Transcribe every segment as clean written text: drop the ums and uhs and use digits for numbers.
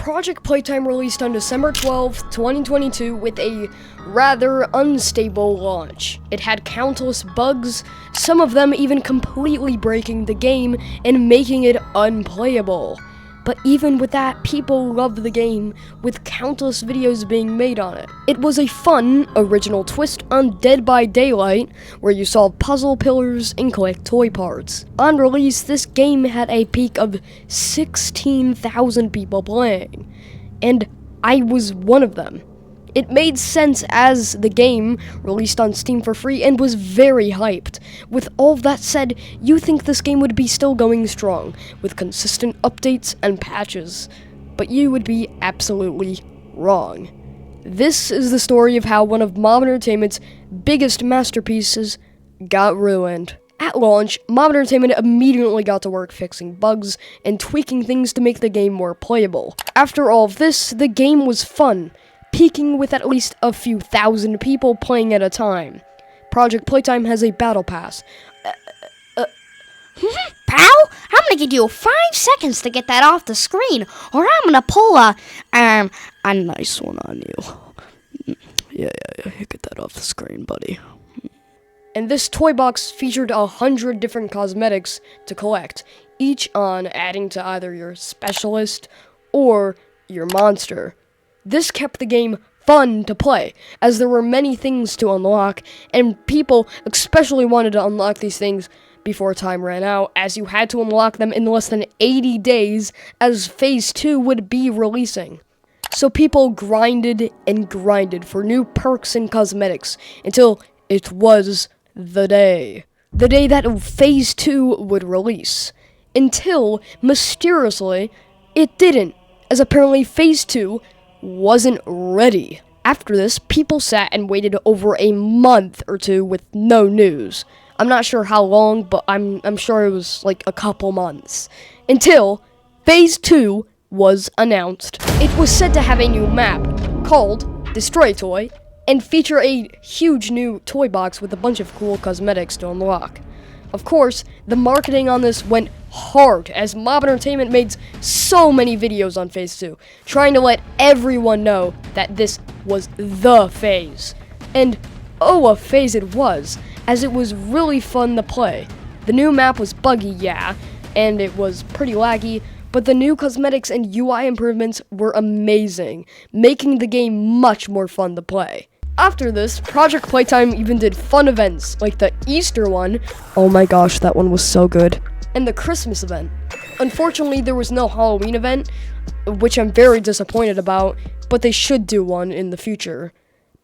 Project Playtime released on December 12th, 2022 with a rather unstable launch. It had countless bugs, some of them even completely breaking the game and making it unplayable. But even with that, people loved the game, with countless videos being made on it. It was a fun, original twist on Dead by Daylight, where you solve puzzle pillars and collect toy parts. On release, this game had a peak of 16,000 people playing, and I was one of them. It made sense as the game released on Steam for free and was very hyped. With all of that said, you think this game would be still going strong, with consistent updates and patches. But you would be absolutely wrong. This is the story of how one of Mob Entertainment's biggest masterpieces got ruined. At launch, Mob Entertainment immediately got to work fixing bugs and tweaking things to make the game more playable. After all of this, the game was fun, peaking with at least a few thousand people playing at a time. Project Playtime has a battle pass. Pal, I'm gonna give you 5 seconds to get that off the screen, or I'm gonna pull a nice one on you. Yeah, get that off the screen, buddy. And this toy box featured 100 different cosmetics to collect, each on adding to either your specialist or your monster. This kept the game fun to play, as there were many things to unlock, and people especially wanted to unlock these things before time ran out, as you had to unlock them in less than 80 days, as Phase 2 would be releasing. So people grinded and grinded for new perks and cosmetics, until it was the day that Phase 2 would release. Until, mysteriously, it didn't, as apparently Phase 2 wasn't ready. After this, people sat and waited over a month or two with no news. I'm not sure how long, but I'm sure it was like a couple months. Until Phase 2 was announced. It was said to have a new map called Destroy Toy and feature a huge new toy box with a bunch of cool cosmetics to unlock. Of course, the marketing on this went hard, as Mob Entertainment made so many videos on Phase 2, trying to let everyone know that this was the phase. And oh, a phase it was, as it was really fun to play. The new map was buggy, yeah, and it was pretty laggy, but the new cosmetics and UI improvements were amazing, making the game much more fun to play. After this, Project Playtime even did fun events, like the Easter one, oh my gosh, that one was so good, and the Christmas event. Unfortunately, there was no Halloween event, which I'm very disappointed about, but they should do one in the future.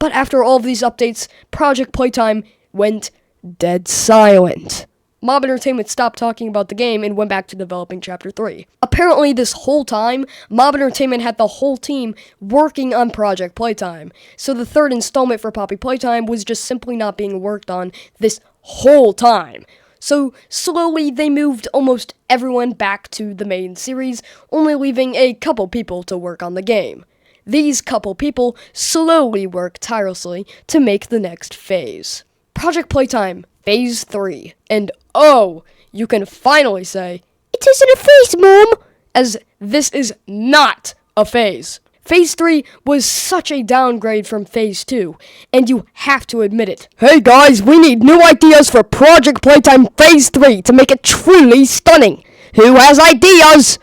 But after all of these updates, Project Playtime went dead silent. Mob Entertainment stopped talking about the game and went back to developing Chapter 3. Apparently, this whole time, Mob Entertainment had the whole team working on Project Playtime, so the third installment for Poppy Playtime was just simply not being worked on this whole time. So, slowly, they moved almost everyone back to the main series, only leaving a couple people to work on the game. These couple people slowly worked tirelessly to make the next phase. Project Playtime Phase 3, and oh, you can finally say, it isn't a phase, Mom, as this is not a phase. Phase 3 was such a downgrade from Phase 2, and you have to admit it. Hey guys, we need new ideas for Project Playtime Phase 3 to make it truly stunning. Who has ideas?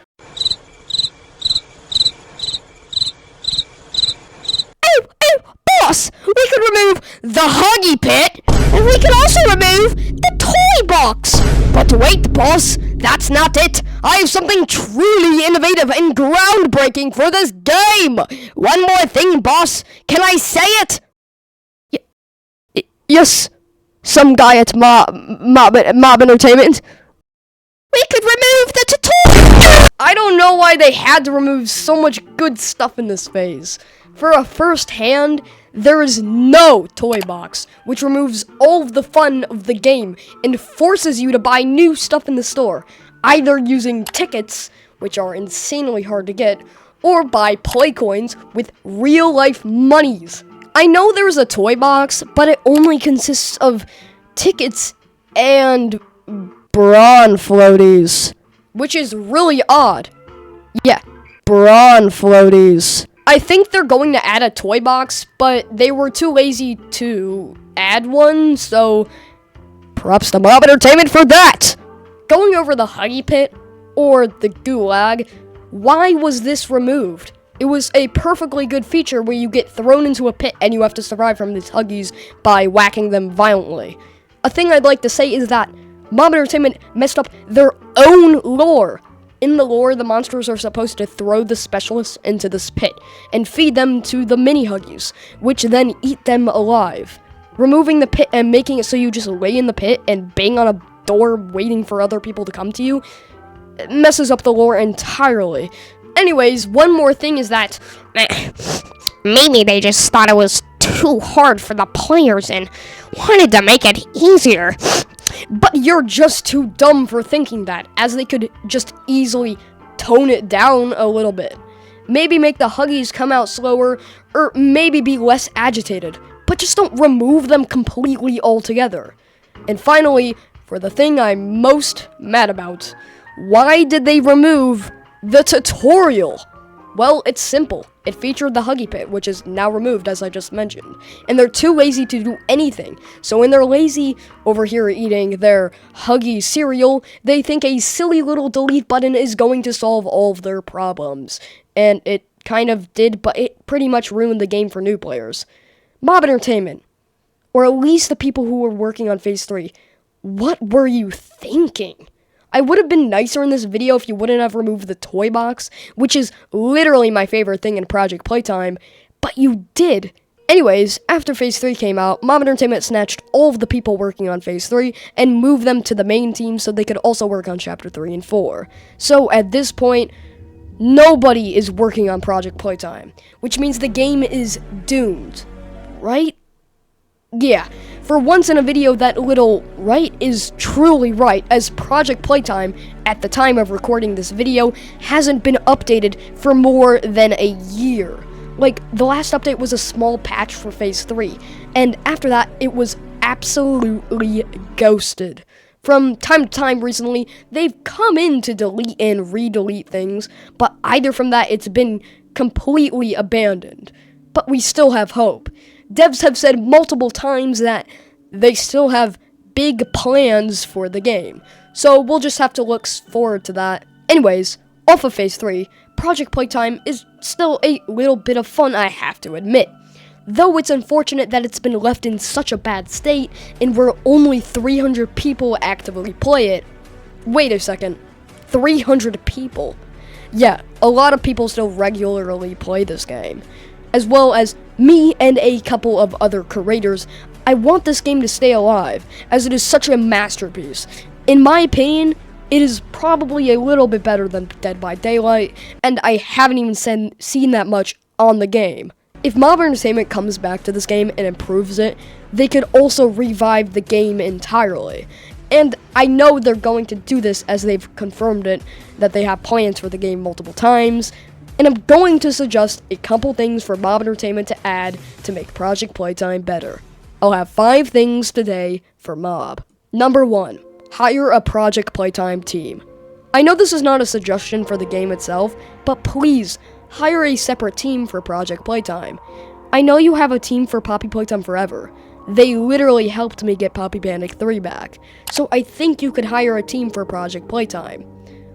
Boss, we could remove the Huggy Pit, and we could also remove the toy box. But wait, boss, that's not it. I have something truly innovative and groundbreaking for this game. One more thing, boss. Can I say it? Yes, some guy at Mob Entertainment. We could remove the tutorial. I don't know why they had to remove so much good stuff in this phase. For a first hand, there is no toy box, which removes all of the fun of the game and forces you to buy new stuff in the store, either using tickets, which are insanely hard to get, or buy play coins with real-life monies. I know there's a toy box, but it only consists of tickets and brawn floaties, which is really odd. Yeah, Brawn floaties. I think they're going to add a toy box, but they were too lazy to add one, so props to Mob Entertainment for that! Going over the Huggy Pit, or the Gulag, why was this removed? It was a perfectly good feature where you get thrown into a pit and you have to survive from these Huggies by whacking them violently. A thing I'd like to say is that Mob Entertainment messed up their own lore. In the lore, the monsters are supposed to throw the specialists into this pit and feed them to the mini Huggies, which then eat them alive. Removing the pit and making it so you just lay in the pit and bang on a door waiting for other people to come to you messes up the lore entirely. Anyways, one more thing is that maybe they just thought it was too hard for the players and wanted to make it easier. But you're just too dumb for thinking that, as they could just easily tone it down a little bit. Maybe make the Huggies come out slower, or maybe be less agitated, but just don't remove them completely altogether. And finally, for the thing I'm most mad about, why did they remove the tutorial? Well, it's simple. It featured the Huggy Pit, which is now removed, as I just mentioned. And they're too lazy to do anything. So when they're lazy over here eating their Huggy cereal, they think a silly little delete button is going to solve all of their problems. And it kind of did, but it pretty much ruined the game for new players. Mob Entertainment, or at least the people who were working on Phase 3, what were you thinking? I would have been nicer in this video if you wouldn't have removed the toy box, which is literally my favorite thing in Project Playtime, but you did. Anyways, after Phase 3 came out, Mob Entertainment snatched all of the people working on Phase 3 and moved them to the main team so they could also work on Chapter 3 and 4. So at this point, nobody is working on Project Playtime, which means the game is doomed, right? Yeah, for once in a video, that little right is truly right, as Project Playtime, at the time of recording this video, hasn't been updated for more than a year. Like, the last update was a small patch for Phase 3, and after that, it was absolutely ghosted. From time to time recently, they've come in to delete and re-delete things, but either from that, it's been completely abandoned. But we still have hope. Devs have said multiple times that they still have big plans for the game, so we'll just have to look forward to that. Anyways, off of Phase 3, Project Playtime is still a little bit of fun, I have to admit. Though it's unfortunate that it's been left in such a bad state, and where only 300 people actively play it. Wait a second, 300 people? Yeah, a lot of people still regularly play this game. As well as me and a couple of other creators, I want this game to stay alive, as it is such a masterpiece. In my opinion, it is probably a little bit better than Dead by Daylight, and I haven't even seen that much on the game. If Mob Entertainment comes back to this game and improves it, they could also revive the game entirely. And I know they're going to do this, as they've confirmed it, that they have plans for the game multiple times. And I'm going to suggest a couple things for Mob Entertainment to add to make Project Playtime better. I'll have 5 things today for Mob. Number 1, hire a Project Playtime team. I know this is not a suggestion for the game itself, but please, hire a separate team for Project Playtime. I know you have a team for Poppy Playtime Forever. They literally helped me get Poppy Panic 3 back, so I think you could hire a team for Project Playtime.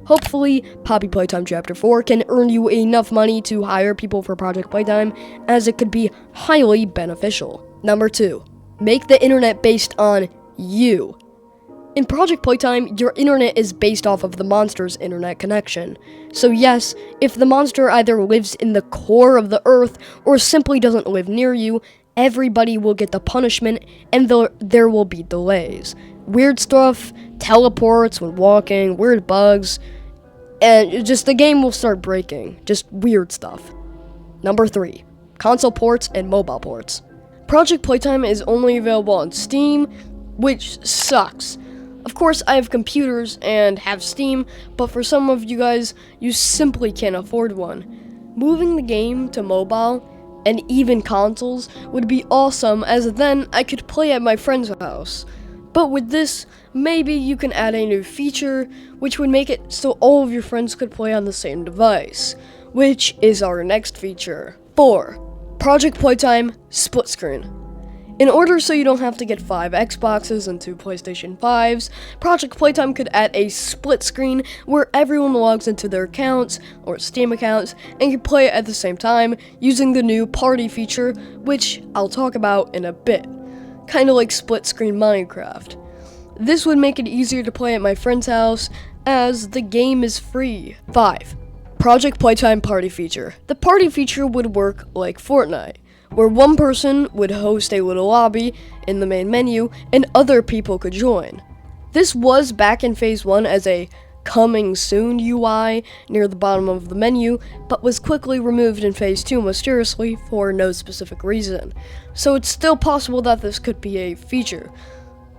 Hopefully, Poppy Playtime Chapter 4 can earn you enough money to hire people for Project Playtime, as it could be highly beneficial. Number 2, make the internet based on you. In Project Playtime, your internet is based off of the monster's internet connection. So yes, if the monster either lives in the core of the earth or simply doesn't live near you, everybody will get the punishment and there will be delays. Weird stuff, teleports when walking, weird bugs, and just the game will start breaking. Just weird stuff. Number 3, console ports and mobile ports. Project Playtime is only available on Steam, which sucks. Of course, I have computers and have Steam, but for some of you guys, you simply can't afford one. Moving the game to mobile and even consoles would be awesome, as then I could play at my friend's house. But with this, maybe you can add a new feature, which would make it so all of your friends could play on the same device. which is our next feature. 4. Project Playtime Split Screen. In order so you don't have to get 5 Xboxes and 2 PlayStation 5s, Project Playtime could add a split screen where everyone logs into their accounts or Steam accounts and can play it at the same time using the new party feature, which I'll talk about in a bit. Kinda like split screen Minecraft. This would make it easier to play at my friend's house as the game is free. 5. Project Playtime Party Feature. The party feature would work like Fortnite, where one person would host a little lobby in the main menu and other people could join. This was back in Phase 1 as a coming soon UI near the bottom of the menu, but was quickly removed in Phase 2 mysteriously for no specific reason. So it's still possible that this could be a feature,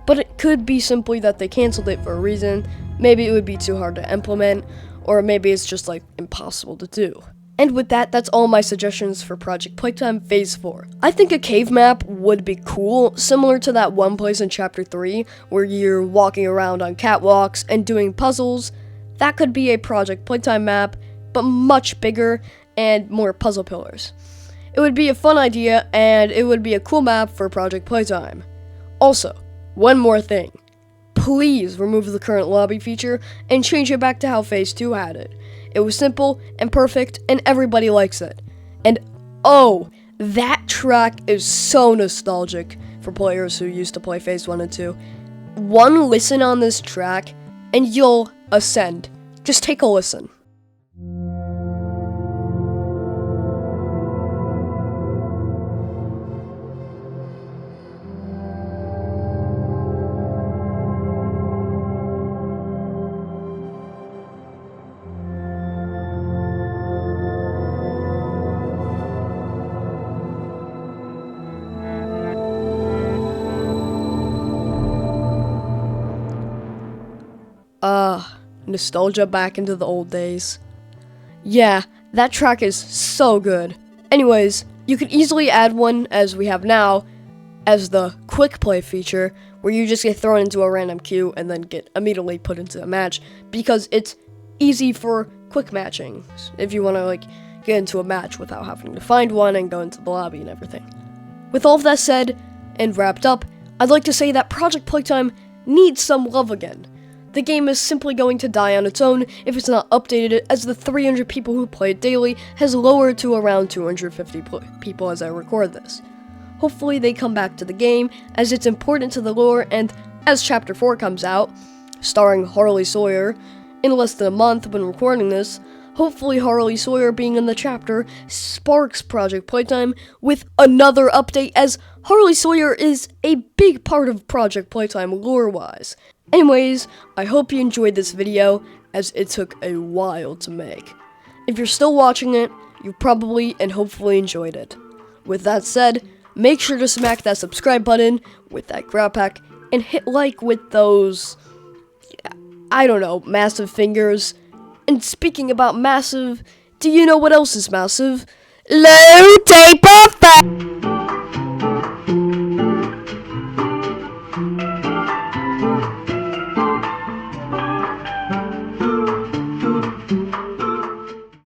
but it could be simply that they canceled it for a reason. Maybe it would be too hard to implement, or maybe it's just like impossible to do. And with that, that's all my suggestions for Project Playtime Phase 4. I think a cave map would be cool, similar to that one place in Chapter 3, where you're walking around on catwalks and doing puzzles. That could be a Project Playtime map, but much bigger and more puzzle pillars. It would be a fun idea, and it would be a cool map for Project Playtime. Also, one more thing. Please remove the current lobby feature and change it back to how Phase 2 had it. It was simple and perfect, and everybody likes it. And oh, that track is so nostalgic for players who used to play Phase 1 and 2. One listen on this track, and you'll ascend. Just take a listen. Nostalgia back into the old days. Yeah, that track is so good. Anyways, you could easily add one, as we have now, as the quick play feature, where you just get thrown into a random queue and then get immediately put into a match, because it's easy for quick matching, if you want to like get into a match without having to find one and go into the lobby and everything. With all of that said and wrapped up, I'd like to say that Project Playtime needs some love again. The game is simply going to die on its own if it's not updated, as the 300 people who play it daily has lowered to around 250 people as I record this. Hopefully they come back to the game, as it's important to the lore, and as Chapter 4 comes out, starring Harley Sawyer, in less than a month when recording this, hopefully Harley Sawyer being in the chapter sparks Project Playtime with another update, as Harley Sawyer is a big part of Project Playtime lore-wise. Anyways, I hope you enjoyed this video, as it took a while to make. If you're still watching it, you probably and hopefully enjoyed it. With that said, make sure to smack that subscribe button with that grab pack, and hit like with those, I don't know, massive fingers. And speaking about massive, do you know what else is massive? Low taper.